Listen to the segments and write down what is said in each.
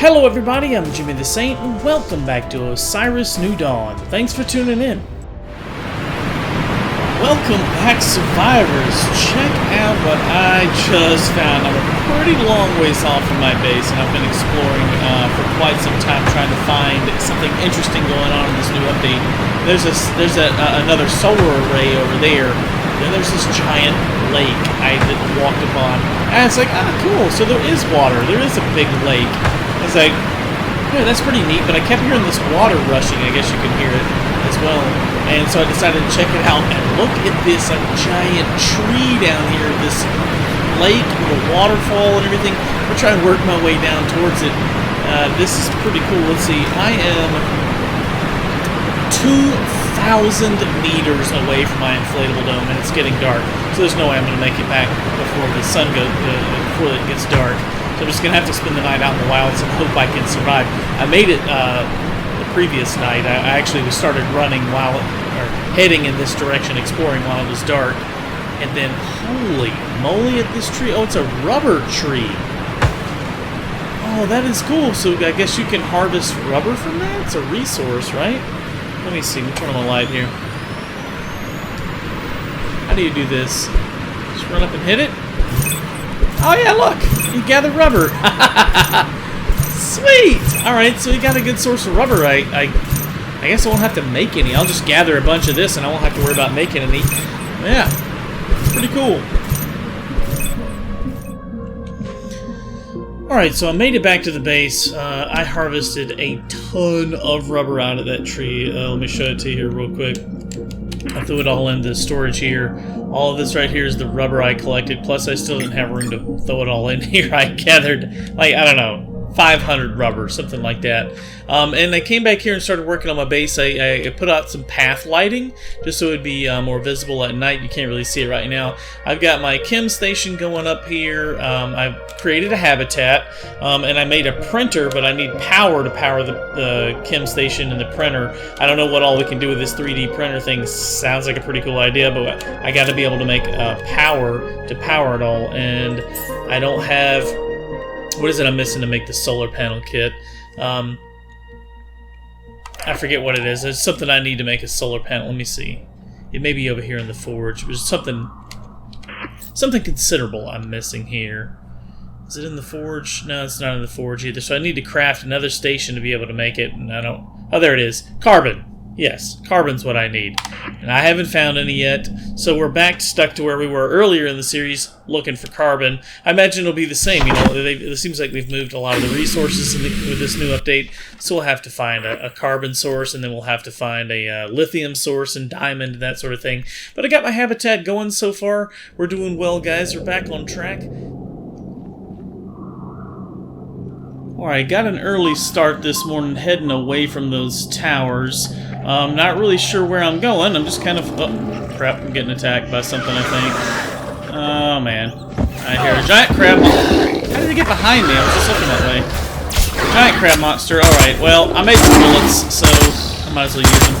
Hello everybody, I'm JimmyTheSaint, and welcome back to Osiris New Dawn. Thanks for tuning in. Welcome back, survivors. Check out what I just found. I'm a pretty long ways off from my base, and I've been exploring for quite some time trying to find something interesting going on in this new update. There's another solar array over there. Then there's this giant lake I walked upon. And it's like, cool, so there is water. There is a big lake. I was like, yeah, that's pretty neat, but I kept hearing this water rushing. I guess you can hear it as well. And so I decided to check it out, and look at this giant tree down here, this lake with a waterfall and everything. We're trying to work my way down towards it. This is pretty cool. Let's see, I am 2,000 meters away from my inflatable dome, and it's getting dark. So there's no way I'm going to make it back before the sun goes, before it gets dark. So I'm just going to have to spend the night out in the wilds and hope I can survive. I made it the previous night. I actually started running or heading in this direction, exploring while it was dark. And then, holy moly at this tree. Oh, it's a rubber tree. Oh, that is cool. So I guess you can harvest rubber from that? It's a resource, right? Let me see. Let me turn on the light here. How do you do this? Just run up and hit it? Oh yeah, look! You gather rubber! Sweet! Alright, so we got a good source of rubber. I guess I won't have to make any. I'll just gather a bunch of this and I won't have to worry about making any. Yeah. Pretty cool. Alright, so I made it back to the base. I harvested a ton of rubber out of that tree. Let me show it to you here real quick. I threw it all into storage here. All of this right here is the rubber I collected, plus I still didn't have room to throw it all in here. I gathered, like, I don't know, 500 rubber, something like that. And I came back here and started working on my base. I put out some path lighting, just so it would be more visible at night. You can't really see it right now. I've got my chem station going up here. I've created a habitat, and I made a printer, but I need power to power the chem station and the printer. I don't know what all we can do with this 3D printer thing. Sounds like a pretty cool idea, but I got to be able to make power to power it all, and I don't have... What is it I'm missing to make the solar panel kit? I forget what it is. It's something I need to make a solar panel. Let me see. It may be over here in the forge. There's something considerable I'm missing here. Is it in the forge? No, it's not in the forge either. So I need to craft another station to be able to make it, and I don't... Oh, there it is. Carbon. Yes, carbon's what I need. And I haven't found any yet, so we're stuck to where we were earlier in the series, looking for carbon. I imagine it'll be the same. You know, it seems like we've moved a lot of the resources with this new update, so we'll have to find a carbon source, and then we'll have to find a lithium source and diamond and that sort of thing. But I got my habitat going so far. We're doing well, guys. We're back on track. Alright, got an early start this morning heading away from those towers. Not really sure where I'm going. I'm just kind of... Oh, crap. I'm getting attacked by something, I think. Oh, man. I hear a giant crab monster. How did it get behind me? I was just looking that way. Giant crab monster. Alright, well, I made some bullets, so I might as well use them.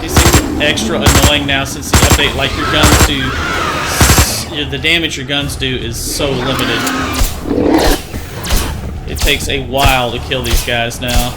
These things are extra annoying now since the update. Like, your guns do... The damage your guns do is so limited. It takes a while to kill these guys now.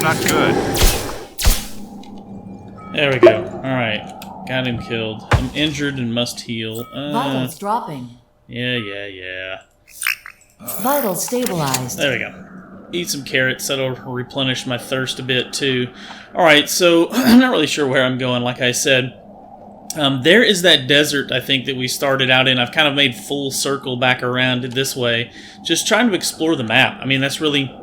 Not good. There we go. Alright. Got him killed. I'm injured and must heal. Vitals dropping. Yeah. Vitals stabilized. There we go. Eat some carrots. That'll replenish my thirst a bit, too. Alright, so I'm not really sure where I'm going, like I said. There is that desert, I think, that we started out in. I've kind of made full circle back around this way. Just trying to explore the map. I mean, that's really...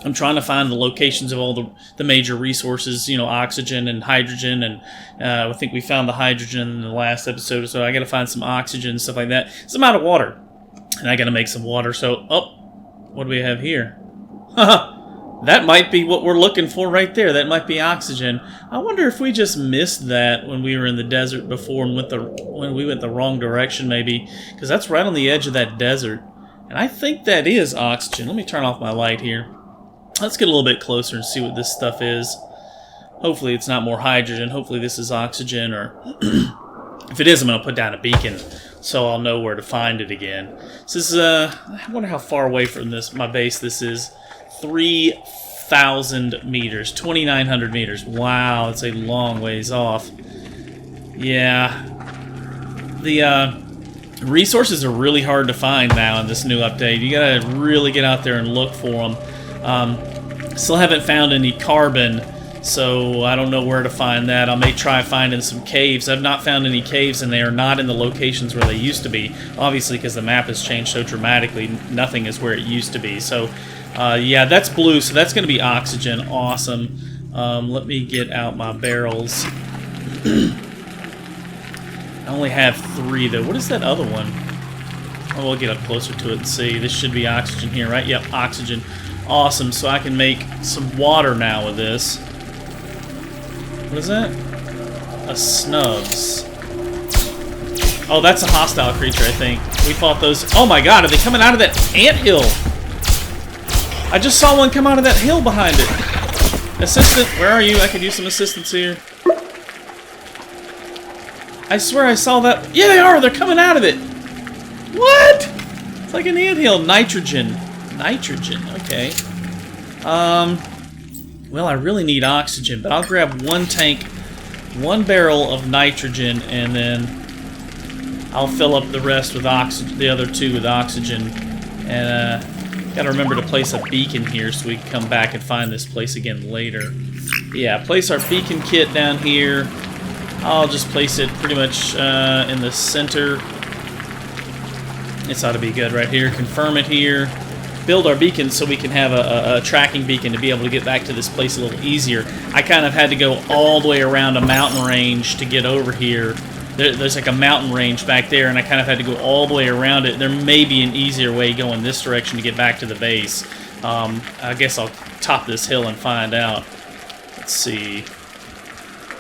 I'm trying to find the locations of all the major resources, you know, oxygen and hydrogen, and I think we found the hydrogen in the last episode, so I got to find some oxygen and stuff like that. So I'm out of water, and I got to make some water, so, oh, What do we have here? That might be what we're looking for right there. That might be oxygen. I wonder if we just missed that when we were in the desert before and when we went the wrong direction, maybe. Because that's right on the edge of that desert. And I think that is oxygen. Let me turn off my light here. Let's get a little bit closer and see what this stuff is. Hopefully it's not more hydrogen. Hopefully this is oxygen, or if it is, I'm going to put down a beacon so I'll know where to find it again. This is, I wonder how far away from my base this is. 3,000 meters, 2,900 meters. Wow, it's a long ways off. Yeah. The resources are really hard to find now in this new update. You gotta really get out there and look for them. Still haven't found any carbon, so I don't know where to find that. I may try finding some caves. I've not found any caves, and they are not in the locations where they used to be. Obviously, because the map has changed so dramatically, nothing is where it used to be. So, yeah, that's blue, so that's going to be oxygen. Awesome. Let me get out my barrels. I only have 3, though. What is that other one? Oh, we'll get up closer to it and see. This should be oxygen here, right? Yep, oxygen. Awesome, so I can make some water now with this. What is that? A snubs. Oh, that's a hostile creature, I think. We fought those. Oh my god, are they coming out of that anthill? I just saw one come out of that hill behind it. Assistant, where are you? I could use some assistance here. I swear I saw that. Yeah, they are! They're coming out of it! What? It's like an anthill. Nitrogen. Nitrogen, okay. Well, I really need oxygen, but I'll grab 1 tank, 1 barrel of nitrogen, and then I'll fill up the rest with oxygen, the other 2 with oxygen. And, gotta remember to place a beacon here so we can come back and find this place again later. Yeah, place our beacon kit down here. I'll just place it pretty much in the center. This ought to be good right here. Confirm it here. Build our beacon so we can have a tracking beacon to be able to get back to this place a little easier. I kind of had to go all the way around a mountain range to get over here. There's like a mountain range back there, and I kind of had to go all the way around it. There may be an easier way going this direction to get back to the base. I guess I'll top this hill and find out. Let's see.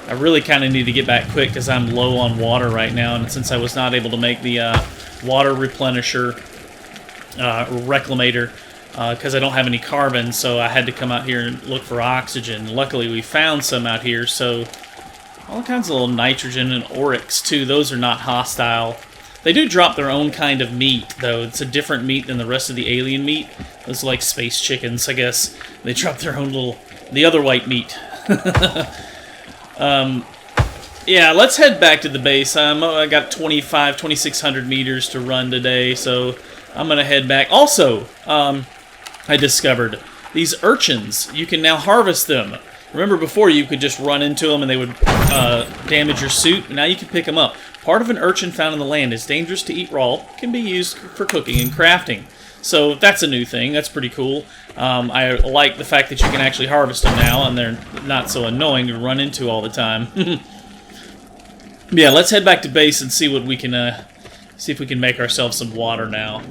I really kind of need to get back quick because I'm low on water right now, and since I was not able to make the water replenisher reclamator because I don't have any carbon, so I had to come out here and look for oxygen. Luckily we found some out here, so all kinds of little nitrogen and oryx too. Those are not hostile. They do drop their own kind of meat, though. It's a different meat than the rest of the alien meat. Those are like space chickens, I guess. They drop their own little... the other white meat. Yeah, let's head back to the base. I got 2,600 meters to run today, so I'm going to head back. Also, I discovered these urchins. You can now harvest them. Remember before you could just run into them and they would damage your suit? Now you can pick them up. Part of an urchin found in the land is dangerous to eat raw, can be used for cooking and crafting. So that's a new thing. That's pretty cool. I like the fact that you can actually harvest them now, and they're not so annoying to run into all the time. Yeah, let's head back to base and see what we can see if we can make ourselves some water now.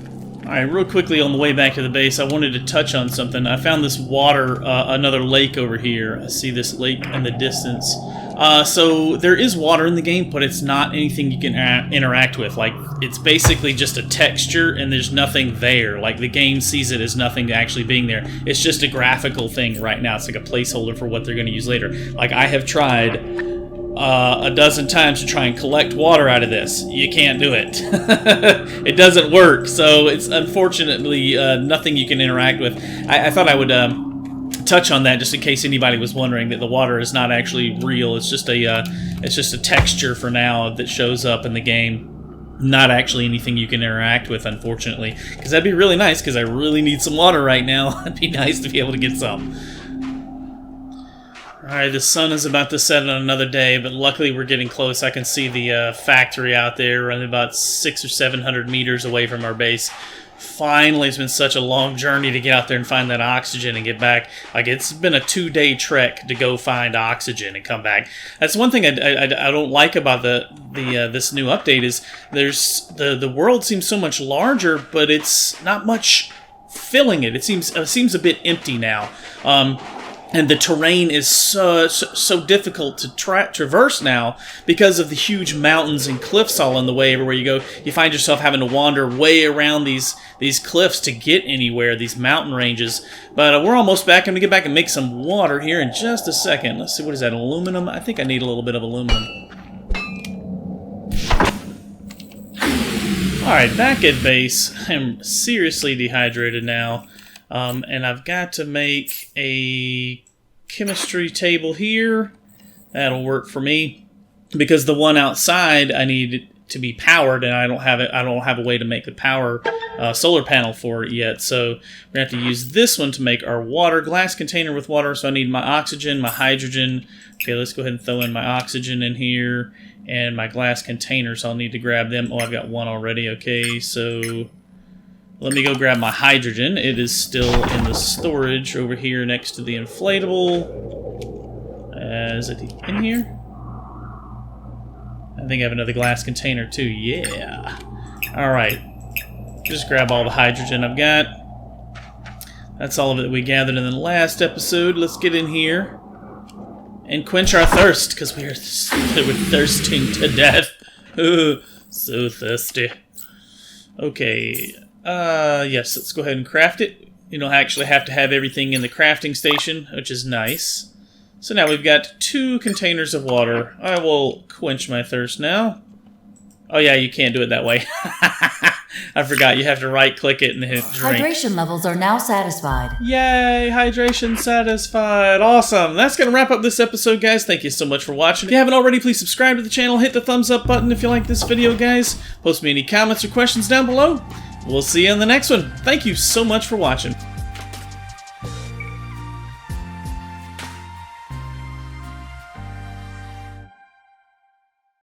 Alright, real quickly on the way back to the base, I wanted to touch on something. I found this water, another lake over here. I see this lake in the distance. So there is water in the game, but it's not anything you can interact with. Like, it's basically just a texture, and there's nothing there. Like, the game sees it as nothing actually being there. It's just a graphical thing right now. It's like a placeholder for what they're going to use later. Like, I have tried a dozen times to try and collect water out of this. You can't do it. It doesn't work, so it's unfortunately nothing you can interact with. I thought I would touch on that just in case anybody was wondering that the water is not actually real. It's just a texture for now that shows up in the game. Not actually anything you can interact with, unfortunately. Because that'd be really nice, because I really need some water right now. It'd be nice to be able to get some. Alright, the sun is about to set on another day, but luckily we're getting close. I can see the factory out there running about 600 or 700 meters away from our base. Finally, it's been such a long journey to get out there and find that oxygen and get back. Like, it's been a 2-day trek to go find oxygen and come back. That's one thing I don't like about this new update is the world seems so much larger, but it's not much filling it. It seems a bit empty now. And the terrain is so difficult to traverse now because of the huge mountains and cliffs all in the way. Everywhere you go, you find yourself having to wander way around these cliffs to get anywhere, these mountain ranges. But we're almost back. I'm going to get back and make some water here in just a second. Let's see, what is that, aluminum? I think I need a little bit of aluminum. Alright, back at base. I'm seriously dehydrated now. And I've got to make a chemistry table here. That'll work for me. Because the one outside I need to be powered, and I don't have a way to make the power solar panel for it yet. So we're going to have to use this one to make our water glass container with water. So I need my oxygen, my hydrogen. Okay, let's go ahead and throw in my oxygen in here and my glass container. So I'll need to grab them. Oh, I've got one already. Okay, so let me go grab my hydrogen. It is still in the storage over here next to the inflatable. Is it in here? I think I have another glass container too. Yeah. Alright. Just grab all the hydrogen I've got. That's all of it that we gathered in the last episode. Let's get in here and quench our thirst, because we're thirsting to death. So thirsty. Okay. Yes, let's go ahead and craft it. You don't actually have to have everything in the crafting station, which is nice. So now we've got 2 containers of water. I will quench my thirst now. Oh yeah, you can't do it that way. I forgot, you have to right-click it and hit drink. Hydration levels are now satisfied. Yay, hydration satisfied. Awesome. That's going to wrap up this episode, guys. Thank you so much for watching. If you haven't already, please subscribe to the channel. Hit the thumbs up button if you like this video, guys. Post me any comments or questions down below. We'll see you in the next one. Thank you so much for watching.